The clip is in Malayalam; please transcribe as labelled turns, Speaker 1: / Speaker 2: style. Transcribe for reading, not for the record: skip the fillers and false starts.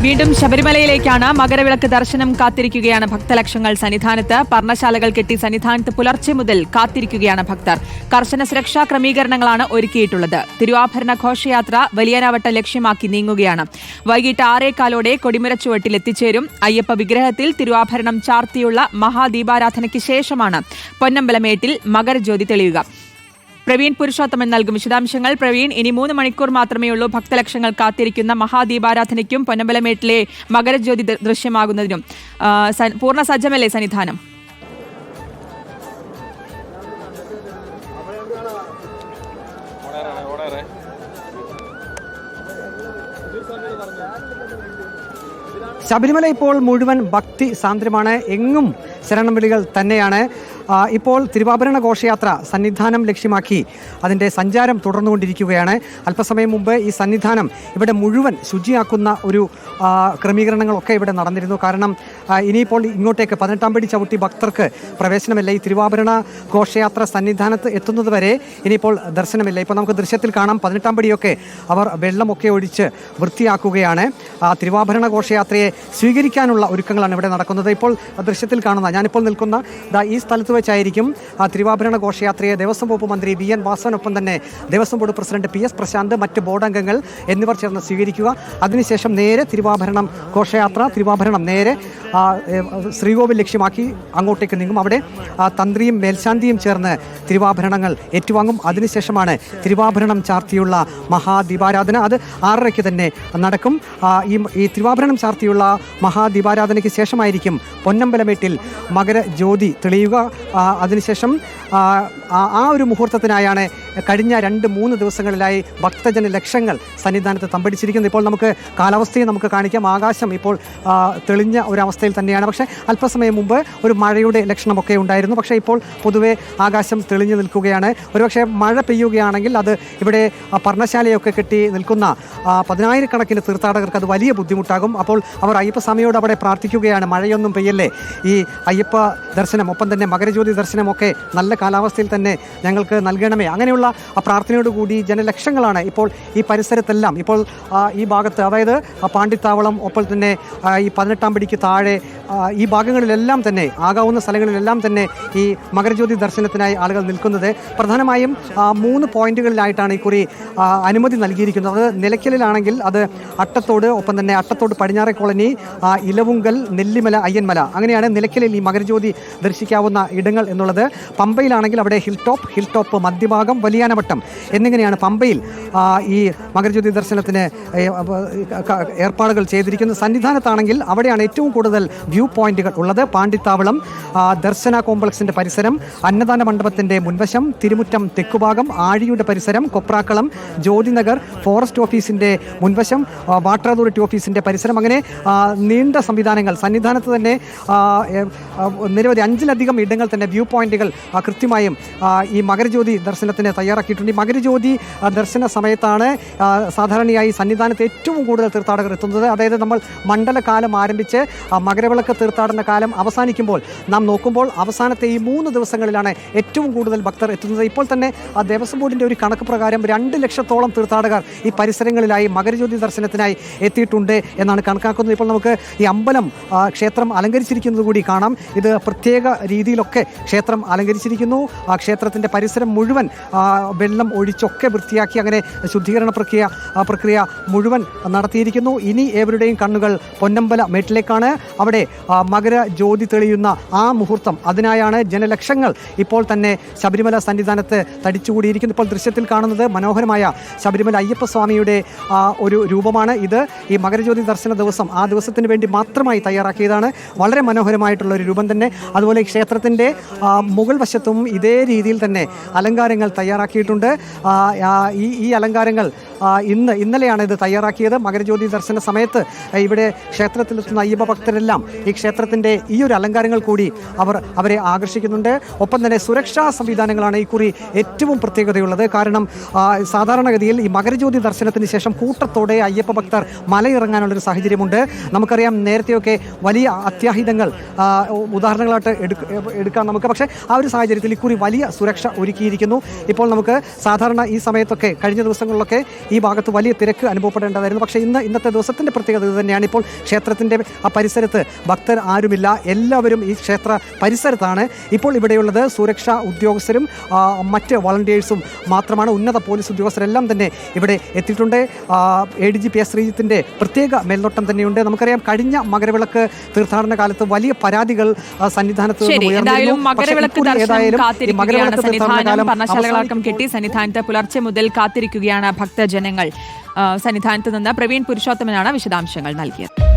Speaker 1: വീണ്ടും ശബരിമലയിലേക്കാണ് മകരവിളക്ക് ദർശനം കാത്തിരിക്കുകയാണ് ഭക്തലക്ഷങ്ങൾ സന്നിധാനത്ത്. പർണശാലകൾ കെട്ടി സന്നിധാനത്ത് പുലർച്ചെ മുതൽ കാത്തിരിക്കുകയാണ് ഭക്തർ. കർശന സുരക്ഷാ ക്രമീകരണങ്ങളാണ് ഒരുക്കിയിട്ടുള്ളത്. തിരുവാഭരണ ഘോഷയാത്ര വലിയനാവട്ടം ലക്ഷ്യമാക്കി നീങ്ങുകയാണ്. വൈകിട്ട് 6:15 കൊടിമരച്ചുവട്ടിൽ എത്തിച്ചേരും. അയ്യപ്പ വിഗ്രഹത്തിൽ തിരുവാഭരണം ചാർത്തിയുള്ള മഹാദീപാരാധനയ്ക്ക് ശേഷമാണ് പൊന്നമ്പലമേട്ടിൽ മകരജ്യോതി തെളിയുക. പ്രവീൺ പുരുഷോത്തമൻ നൽകും വിശദാംശങ്ങൾ. പ്രവീൺ, ഇനി 3 മണിക്കൂർ മാത്രമേ ഉള്ളൂ ഭക്തലക്ഷങ്ങൾ കാത്തിരിക്കുന്ന മഹാദീപാരാധനയ്ക്കും പൊന്നമ്പലമേട്ടിലെ മകരജ്യോതി ദൃശ്യമാകുന്നതിനും. പൂർണ്ണ സജ്ജമല്ലേ സന്നിധാനം?
Speaker 2: ശബരിമല ഇപ്പോൾ മുഴുവൻ ഭക്തി സാന്ദ്രമാണ്. എങ്ങും ശരണം വിളികൾ തന്നെയാണ്. ഇപ്പോൾ തിരുവാഭരണ ഘോഷയാത്ര സന്നിധാനം ലക്ഷ്യമാക്കി അതിൻ്റെ സഞ്ചാരം തുടർന്നുകൊണ്ടിരിക്കുകയാണ്. അല്പസമയം മുമ്പ് ഈ സന്നിധാനം ഇവിടെ മുഴുവൻ ശുചിയാക്കുന്ന ഒരു ക്രമീകരണങ്ങളൊക്കെ ഇവിടെ നടന്നിരുന്നു. കാരണം ഇനിയിപ്പോൾ ഇങ്ങോട്ടേക്ക് 18-ാം പടി ചവിട്ടി ഭക്തർക്ക് പ്രവേശനമില്ല. ഈ തിരുവാഭരണ ഘോഷയാത്ര സന്നിധാനത്ത് എത്തുന്നത് വരെ ഇനിയിപ്പോൾ ദർശനമില്ല. ഇപ്പോൾ നമുക്ക് ദൃശ്യത്തിൽ കാണാം, 18-ാം പടിയൊക്കെ അവർ വെള്ളമൊക്കെ ഒഴിച്ച് വൃത്തിയാക്കുകയാണ്. തിരുവാഭരണ ഘോഷയാത്രയെ സ്വീകരിക്കാനുള്ള ഒരുക്കങ്ങളാണ് ഇവിടെ നടക്കുന്നത്. ഇപ്പോൾ ദൃശ്യത്തിൽ കാണുന്ന ഞാനിപ്പോൾ നിൽക്കുന്ന ഈ സ്ഥലത്ത് വെച്ചായിരിക്കും തിരുവാഭരണ ഘോഷയാത്രയെ ദേവസ്വം വകുപ്പ് മന്ത്രി വി.എൻ. വാസവനൊപ്പം തന്നെ Devaswom board president PS. Prashant, മറ്റ് ബോർഡ് അംഗങ്ങൾ എന്നിവർ ചേർന്ന് സ്വീകരിക്കുക. അതിനുശേഷം നേരെ തിരുവാഭരണം നേരെ ശ്രീകോവിൽ ലക്ഷ്യമാക്കി അങ്ങോട്ടേക്ക് നീങ്ങും. അവിടെ തന്ത്രിയും മേൽശാന്തിയും ചേർന്ന് തിരുവാഭരണങ്ങൾ ഏറ്റുവാങ്ങും. അതിനുശേഷമാണ് തിരുവാഭരണം ചാർത്തിയുള്ള മഹാദീപാരാധന. അത് 6:30 തന്നെ നടക്കും. ഈ തിരുവാഭരണം ചാർത്തിയുള്ള മഹാദീപാരാധനയ്ക്ക് ശേഷമായിരിക്കും പൊന്നമ്പലമേട്ടിൽ മകരജ്യോതി തെളിയുക. അതിനുശേഷം ആ ഒരു മുഹൂർത്തത്തിനായാണ് കഴിഞ്ഞ 2-3 ദിവസങ്ങളിലായി ഭക്തജന ലക്ഷങ്ങൾ സന്നിധാനത്ത് തമ്പടിച്ചിരിക്കുന്നത്. ഇപ്പോൾ നമുക്ക് കാലാവസ്ഥയെ നമുക്ക് കാണിക്കാം. ആകാശം ഇപ്പോൾ തെളിഞ്ഞ ഒരവസ്ഥയിൽ തന്നെയാണ്. പക്ഷേ അല്പസമയം മുമ്പ് ഒരു മഴയുടെ ലക്ഷണമൊക്കെ ഉണ്ടായിരുന്നു. പക്ഷേ ഇപ്പോൾ പൊതുവെ ആകാശം തെളിഞ്ഞു നിൽക്കുകയാണ്. ഒരുപക്ഷെ മഴ പെയ്യുകയാണെങ്കിൽ അത് ഇവിടെ പർണശാലയൊക്കെ കെട്ടി നിൽക്കുന്ന 10,000-കണക്കിന് തീർത്ഥാടകർക്ക് അത് വലിയ ബുദ്ധിമുട്ടാകും. അപ്പോൾ അവർ അയ്യപ്പസ്വാമിയോട് അവിടെ പ്രാർത്ഥിക്കുകയാണ്, മഴയൊന്നും പെയ്യല്ലേ, ഈ അയ്യപ്പ ദർശനം ഒപ്പം തന്നെ മകരജ്യോതി ദർശനമൊക്കെ നല്ല കാലാവസ്ഥയിൽ തന്നെ ഞങ്ങൾക്ക് നൽകണമേ. അങ്ങനെയുള്ള പ്രാർത്ഥനയോടുകൂടി ജനലക്ഷങ്ങളാണ് ഇപ്പോൾ ഈ പരിസരത്തെല്ലാം, ഇപ്പോൾ ഈ ഭാഗത്ത്, അതായത് പാണ്ടിത്താവളം, ഒപ്പം തന്നെ ഈ 18-ാം പടിക്ക് താഴെ ഈ ഭാഗങ്ങളിലെല്ലാം തന്നെ, ആകാവുന്ന സ്ഥലങ്ങളിലെല്ലാം തന്നെ ഈ മകരജ്യോതി ദർശനത്തിനായി ആളുകൾ നിൽക്കുന്നത്. പ്രധാനമായും 3 പോയിന്റുകളിലായിട്ടാണ് ഇക്കുറി അനുമതി നൽകിയിരിക്കുന്നത്. അത് നിലയ്ക്കലിലാണെങ്കിൽ അത് അട്ടത്തോട്, ഒപ്പം തന്നെ അട്ടത്തോട് പടിഞ്ഞാറെ കോളനി, ഇലവുങ്കൽ, നെല്ലിമല, അയ്യന്മല, അങ്ങനെയാണ് നിലയ്ക്കലിൽ ഈ മകരജ്യോതി ദർശിക്കാവുന്ന ഇടങ്ങൾ എന്നുള്ളത്. പമ്പയിലാണെങ്കിൽ അവിടെ ഹിൽ ടോപ്പ് മധ്യഭാഗം, വലിയാനവട്ടം എന്നിങ്ങനെയാണ് പമ്പയിൽ ഈ മകരജ്യോതി ദർശനത്തിന് ഏർപ്പാടുകൾ ചെയ്തിരിക്കുന്നത്. സന്നിധാനത്താണെങ്കിൽ അവിടെയാണ് ഏറ്റവും കൂടുതൽ വ്യൂ പോയിന്റുകൾ ഉള്ളത്. പാണ്ടിത്താവളം, ദർശന കോംപ്ലക്സിൻ്റെ പരിസരം, അന്നദാന മണ്ഡപത്തിൻ്റെ മുൻവശം, തിരുമുറ്റം തെക്കുഭാഗം, ആഴിയുടെ പരിസരം, കൊപ്രാക്കളം, ജ്യോതിനഗർ, ഫോറസ്റ്റ് ഓഫീസിൻ്റെ മുൻവശം, വാട്ടർ അതോറിറ്റി ഓഫീസിൻ്റെ പരിസരം, അങ്ങനെ നീണ്ട സംവിധാനങ്ങൾ സന്നിധാനത്ത് തന്നെ നിരവധി 5-ലധികം ഇടങ്ങൾ തന്നെ വ്യൂ പോയിന്റുകൾ കൃത്യമായും ഈ മകരജ്യോതി ദർശനത്തിന് തയ്യാറാക്കിയിട്ടുണ്ട്. ഈ മകരജ്യോതി ദർശന സമയത്താണ് സാധാരണയായി സന്നിധാനത്ത് ഏറ്റവും കൂടുതൽ തീർത്ഥാടകർ എത്തുന്നത്. അതായത് നമ്മൾ മണ്ഡലകാലം ആരംഭിച്ച് മകരവിളക്ക് തീർത്ഥാടന കാലം അവസാനിക്കുമ്പോൾ നാം നോക്കുമ്പോൾ അവസാനത്തെ ഈ 3 ദിവസങ്ങളിലാണ് ഏറ്റവും കൂടുതൽ ഭക്തർ എത്തുന്നത്. ഇപ്പോൾ തന്നെ ദേവസ്വം ബോർഡിൻ്റെ ഒരു കണക്ക് പ്രകാരം 2 ലക്ഷത്തോളം തീർത്ഥാടകർ ഈ പരിസരങ്ങളിലായി മകരജ്യോതി ദർശനത്തിനായി എത്തിയിട്ടുണ്ട് എന്നാണ് കണക്കാക്കുന്നത്. ഇപ്പോൾ നമുക്ക് ഈ അമ്പലം ക്ഷേത്രം അലങ്കരിച്ചിരിക്കുന്നത് കൂടി കാണാം. ഇത് പ്രത്യേക രീതിയിലൊക്കെ ക്ഷേത്രം അലങ്കരിച്ചിരിക്കുന്നു. ആ ക്ഷേത്രത്തിൻ്റെ പരിസരം മുഴുവൻ വെള്ളം ഒഴിച്ചൊക്കെ വൃത്തിയാക്കി, അങ്ങനെ ശുദ്ധീകരണ പ്രക്രിയ മുഴുവൻ നടത്തിയിരിക്കുന്നു. ഇനി ഏവരുടെയും കണ്ണുകൾ പൊന്നമ്പല മേട്ടിലേക്കാണ്. അവിടെ മകരജ്യോതി തെളിയുന്ന ആ മുഹൂർത്തം, അതിനായാണ് ജനലക്ഷങ്ങൾ ഇപ്പോൾ തന്നെ ശബരിമല സന്നിധാനത്ത് തടിച്ചുകൂടിയിരിക്കുന്നു. ഇപ്പോൾ ദൃശ്യത്തിൽ കാണുന്നത് മനോഹരമായ ശബരിമല അയ്യപ്പസ്വാമിയുടെ ഒരു രൂപമാണ്. ഇത് ഈ മകരജ്യോതി ദർശന ദിവസം, ആ ദിവസത്തിന് വേണ്ടി മാത്രമായി തയ്യാറാക്കിയതാണ്. വളരെ മനോഹരമായിട്ടുള്ള ഒരു രൂപം തന്നെ. അതുപോലെ ക്ഷേത്രത്തിൻ്റെ മുകൾ വശത്തും ഇതേ രീതിയിൽ തന്നെ അലങ്കാരങ്ങൾ തയ്യാറാക്കിയിട്ടുണ്ട്. ഈ അലങ്കാരങ്ങൾ ഇന്നലെയാണ് ഇത് തയ്യാറാക്കിയത്. മകരജ്യോതി ദർശന സമയത്ത് ഇവിടെ ക്ഷേത്രത്തിലെത്തുന്ന അയ്യപ്പ ഭക്തരെല്ലാം ഈ ക്ഷേത്രത്തിൻ്റെ ഈ ഒരു അലങ്കാരങ്ങൾ കൂടി അവരെ ആകർഷിക്കുന്നുണ്ട്. ഒപ്പം തന്നെ സുരക്ഷാ സംവിധാനങ്ങളാണ് ഇക്കുറി ഏറ്റവും പ്രത്യേകതയുള്ളത്. കാരണം സാധാരണഗതിയിൽ ഈ മകരജ്യോതി ദർശനത്തിന് ശേഷം കൂട്ടത്തോടെ അയ്യപ്പ ഭക്തർ മലയിറങ്ങാനുള്ളൊരു സാഹചര്യമുണ്ട്. നമുക്കറിയാം, നേരത്തെയൊക്കെ വലിയ അത്യാഹിതങ്ങൾ ഉദാഹരണങ്ങളായിട്ട് എടുക്കാം നമുക്ക്. പക്ഷേ ആ ഒരു സാഹചര്യത്തിൽ ഇക്കുറി വലിയ സുരക്ഷ ഒരുക്കിയിരിക്കുന്നു. ഇപ്പോൾ നമുക്ക് സാധാരണ ഈ സമയത്തൊക്കെ, കഴിഞ്ഞ ദിവസങ്ങളിലൊക്കെ ഈ ഭാഗത്ത് വലിയ തിരക്ക് അനുഭവപ്പെടേണ്ടതായിരുന്നു. പക്ഷേ ഇന്നത്തെ ദിവസത്തിൻ്റെ പ്രത്യേകത ഇത് തന്നെയാണ്. ഇപ്പോൾ ക്ഷേത്രത്തിൻ്റെ ആ പരിസരത്ത് ഭക്തർ ആരുമില്ല, എല്ലാവരും ഈ ക്ഷേത്ര പരിസരത്താണ്. ഇപ്പോൾ ഇവിടെയുള്ളത് സുരക്ഷാ ഉദ്യോഗസ്ഥരും മറ്റ് വളണ്ടിയേഴ്സും മാത്രമാണ്. ഉന്നത പോലീസ് ഉദ്യോഗസ്ഥരെല്ലാം തന്നെ ഇവിടെ എത്തിയിട്ടുണ്ട്. ADGP ശ്രീജിത്തിൻ്റെ പ്രത്യേക മേൽനോട്ടം തന്നെയുണ്ട്. നമുക്കറിയാം, കഴിഞ്ഞ മകരവിളക്ക് തീർത്ഥാടന കാലത്ത് വലിയ പരാതികൾ സന്നിധാനത്ത്
Speaker 1: പർണശാലകളടക്കം കെട്ടി സന്നിധാനത്ത് പുലർച്ചെ മുതൽ കാത്തിരിക്കുകയാണ് ഭക്തജനങ്ങൾ. സന്നിധാനത്ത് നിന്ന് പ്രവീൺ പുരുഷോത്തമനാണ് വിശദാംശങ്ങൾ നൽകിയത്.